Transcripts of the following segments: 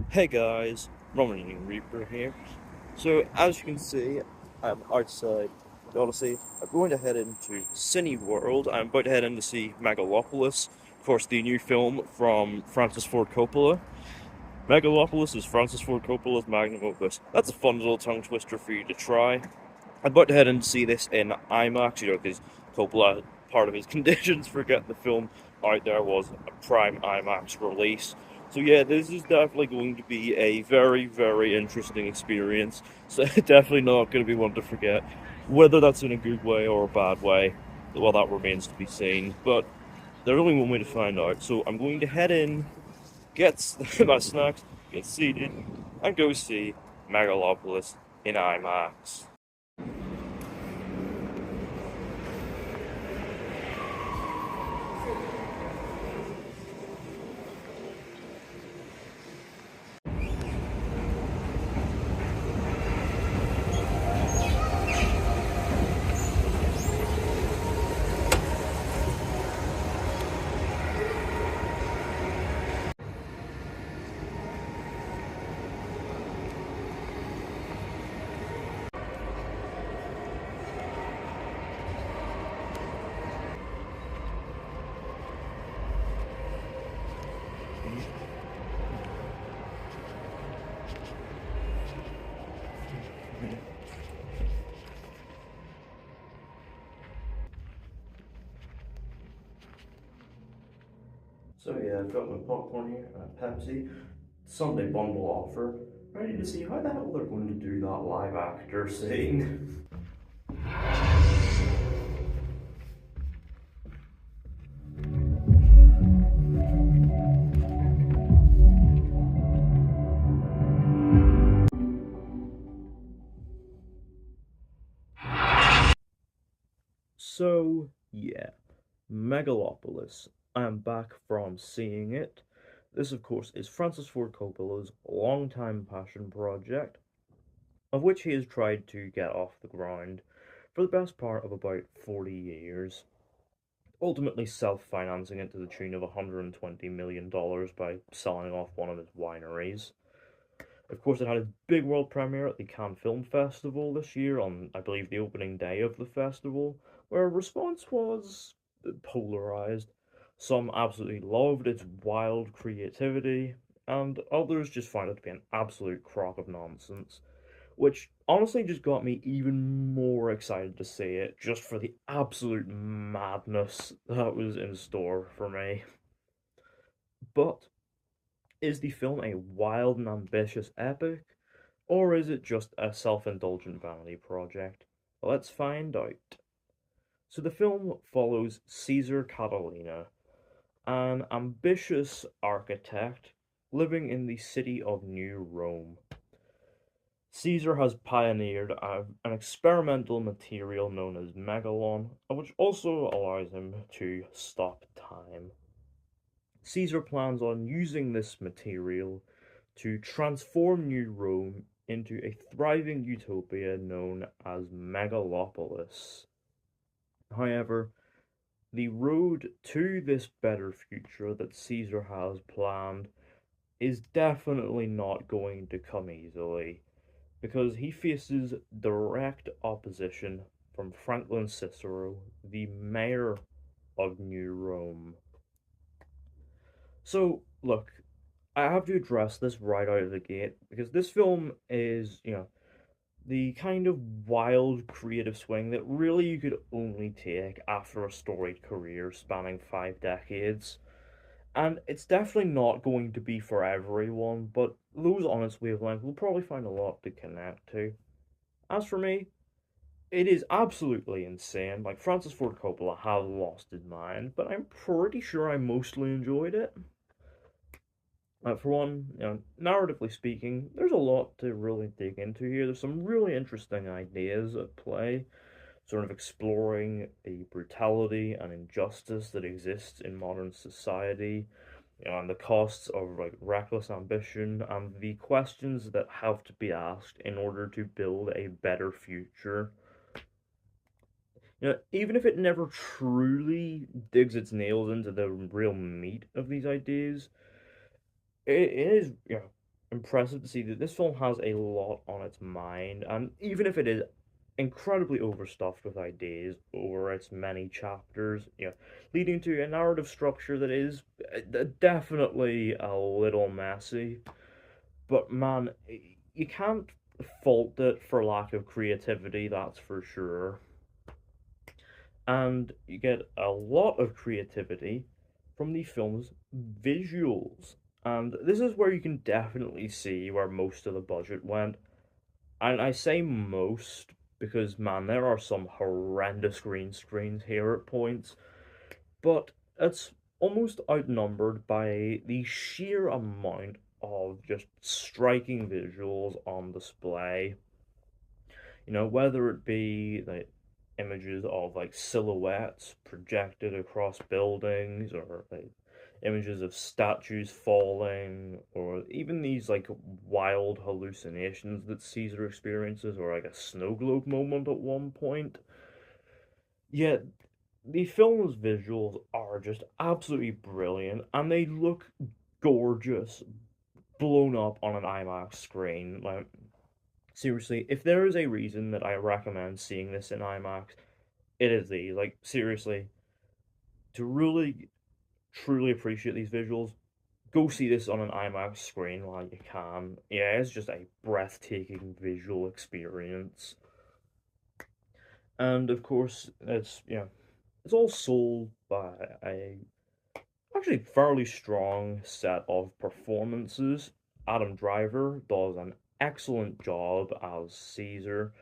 Hey guys, Roman Reaper here. So as you can see, I'm outside the Odyssey. I'm going to head into Cineworld. I'm about to head in to see Megalopolis, of course the new film from Francis Ford Coppola. Megalopolis is Francis Ford Coppola's magnum opus. That's a fun little tongue twister for you to try. I'm about to head in to see this in IMAX, because Coppola, part of his conditions for getting the film out there was a prime IMAX release. So yeah, this is definitely going to be a very, very interesting experience. So definitely not going to be one to forget. Whether that's in a good way or a bad way, well, that remains to be seen. But there's only one way to find out. So I'm going to head in, get my snacks, get seated, and go see Megalopolis in IMAX. So yeah, I've got my popcorn here, Pepsi, Sunday bundle offer, ready to see how the hell they're going to do that live actor scene. So yeah, Megalopolis. I am back from seeing it. This, of course, is Francis Ford Coppola's long-time passion project, of which he has tried to get off the ground for the best part of about 40 years, ultimately self-financing it to the tune of $120 million by selling off one of his wineries. Of course, it had its big world premiere at the Cannes Film Festival this year on, I believe, the opening day of the festival, where response was polarized. Some absolutely loved its wild creativity, and others just found it to be an absolute crock of nonsense, which honestly just got me even more excited to see it, just for the absolute madness that was in store for me. But is the film a wild and ambitious epic, or is it just a self-indulgent vanity project? Let's find out. So the film follows Caesar Catalina, an ambitious architect living in the city of New Rome. Caesar has pioneered an experimental material known as megalon, which also allows him to stop time. Caesar plans on using this material to transform New Rome into a thriving utopia known as Megalopolis. However, the road to this better future that Caesar has planned is definitely not going to come easily, because he faces direct opposition from Franklin Cicero, the mayor of New Rome. So, look, I have to address this right out of the gate because this film is, the kind of wild creative swing that really you could only take after a storied career spanning 5 decades. And it's definitely not going to be for everyone, but those on its wavelength will probably find a lot to connect to. As for me, it is absolutely insane. Like, Francis Ford Coppola has lost his mind, but I'm pretty sure I mostly enjoyed it. For one, narratively speaking, there's a lot to really dig into here. There's some really interesting ideas at play, sort of exploring the brutality and injustice that exists in modern society, and the costs of like reckless ambition and the questions that have to be asked in order to build a better future. Even if it never truly digs its nails into the real meat of these ideas, it is, impressive to see that this film has a lot on its mind, and even if it is incredibly overstuffed with ideas over its many chapters, leading to a narrative structure that is definitely a little messy. But man, you can't fault it for lack of creativity, that's for sure. And you get a lot of creativity from the film's visuals. And this is where you can definitely see where most of the budget went. And I say most because, man, there are some horrendous green screens here at points, but it's almost outnumbered by the sheer amount of just striking visuals on display. Whether it be like images of like silhouettes projected across buildings, or like images of statues falling, or even these like wild hallucinations that Caesar experiences, or like a snow globe moment at one point. Yet the film's visuals are just absolutely brilliant, and they look gorgeous blown up on an IMAX screen. Like, seriously, if there is a reason that I recommend seeing this in IMAX, it is these. Like, seriously, to really truly appreciate these visuals, go see this on an IMAX screen while you can. Yeah, it's just a breathtaking visual experience. And of course, it's all sold by a actually fairly strong set of performances. Adam Driver does an excellent job as Caesar,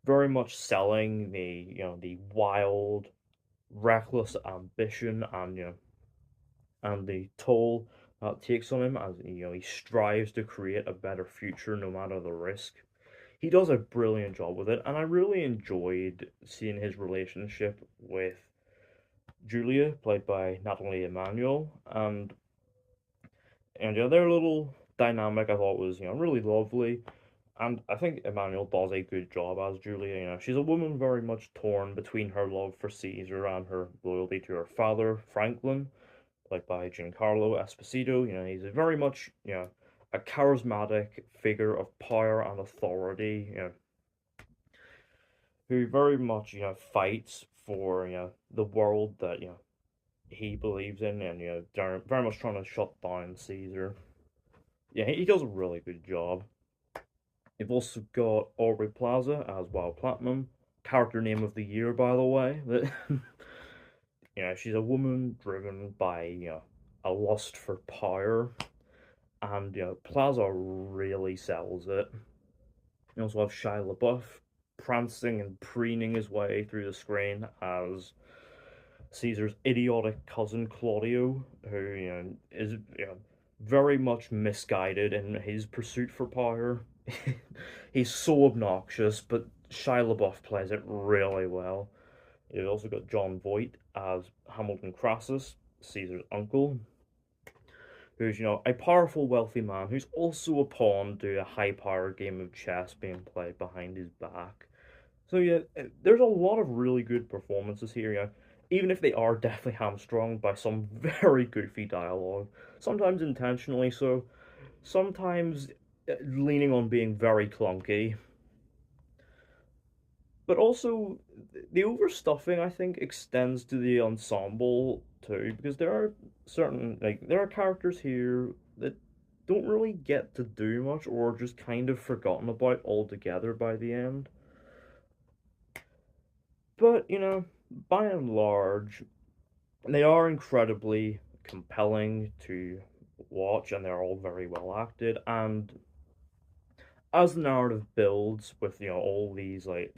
very much selling the wild, reckless ambition and the toll that takes on him as he strives to create a better future no matter the risk. He does a brilliant job with it, and I really enjoyed seeing his relationship with Julia, played by Natalie Emmanuel, and their little dynamic I thought was really lovely. And I think Emmanuel does a good job as Julia. She's a woman very much torn between her love for Caesar and her loyalty to her father, Franklin, played by Giancarlo Esposito. He's a very much, a charismatic figure of power and authority, who very much, fights for, the world that, he believes in, and, very much trying to shut down Caesar. Yeah, he does a really good job. You've also got Aubrey Plaza as Wild Platinum, character name of the year, by the way. She's a woman driven by a lust for power, and Plaza really sells it. You also have Shia LaBeouf prancing and preening his way through the screen as Caesar's idiotic cousin Claudio, who is very much misguided in his pursuit for power. He's so obnoxious, but Shia LaBeouf plays it really well. You've also got John Voight as Hamilton Crassus, Caesar's uncle, who's a powerful, wealthy man who's also a pawn to a high-powered game of chess being played behind his back. So yeah, there's a lot of really good performances here. Even if they are definitely hamstrung by some very goofy dialogue, sometimes intentionally so, sometimes leaning on being very clunky. But also, the overstuffing I think extends to the ensemble too, because there are characters here that don't really get to do much or are just kind of forgotten about altogether by the end. But, by and large, they are incredibly compelling to watch, and they're all very well acted. And as the narrative builds with, all these like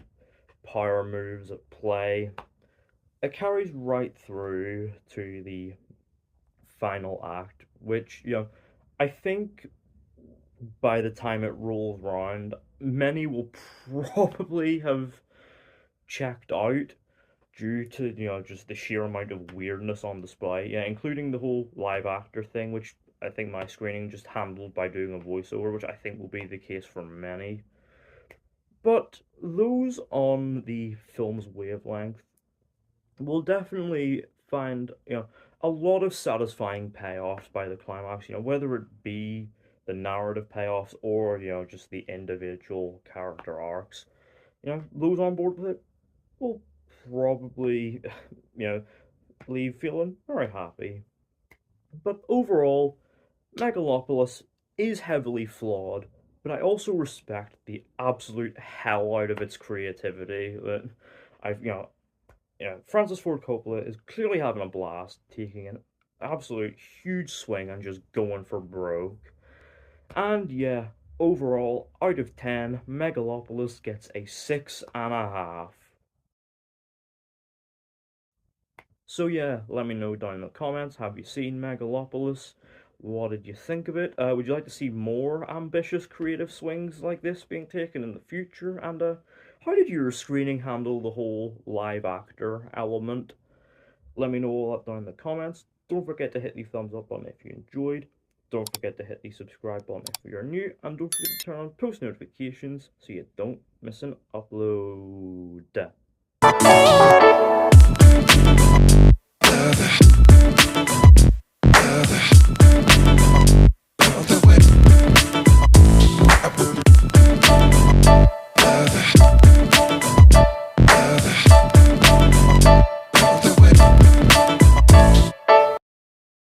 power moves at play, it carries right through to the final act, which, I think by the time it rolls around, many will probably have checked out due to just the sheer amount of weirdness on display. Yeah, including the whole live actor thing, which I think my screening just handled by doing a voiceover, which I think will be the case for many. But those on the film's wavelength will definitely find, a lot of satisfying payoffs by the climax, whether it be the narrative payoffs or, just the individual character arcs. Those on board with it will probably, you know, leave feeling very happy. But overall, Megalopolis is heavily flawed, but I also respect the absolute hell out of its creativity. That I've, Francis Ford Coppola is clearly having a blast, taking an absolute huge swing and just going for broke. And yeah, overall, out of 10, Megalopolis gets a 6.5. So yeah, let me know down in the comments, have you seen Megalopolis? What did you think of it? Would you like to see more ambitious creative swings like this being taken in the future? And how did your screening handle the whole live actor element? Let me know all that down in the comments. Don't forget to hit the thumbs up button if you enjoyed. Don't forget to hit the subscribe button if you're new. And don't forget to turn on post notifications so you don't miss an upload.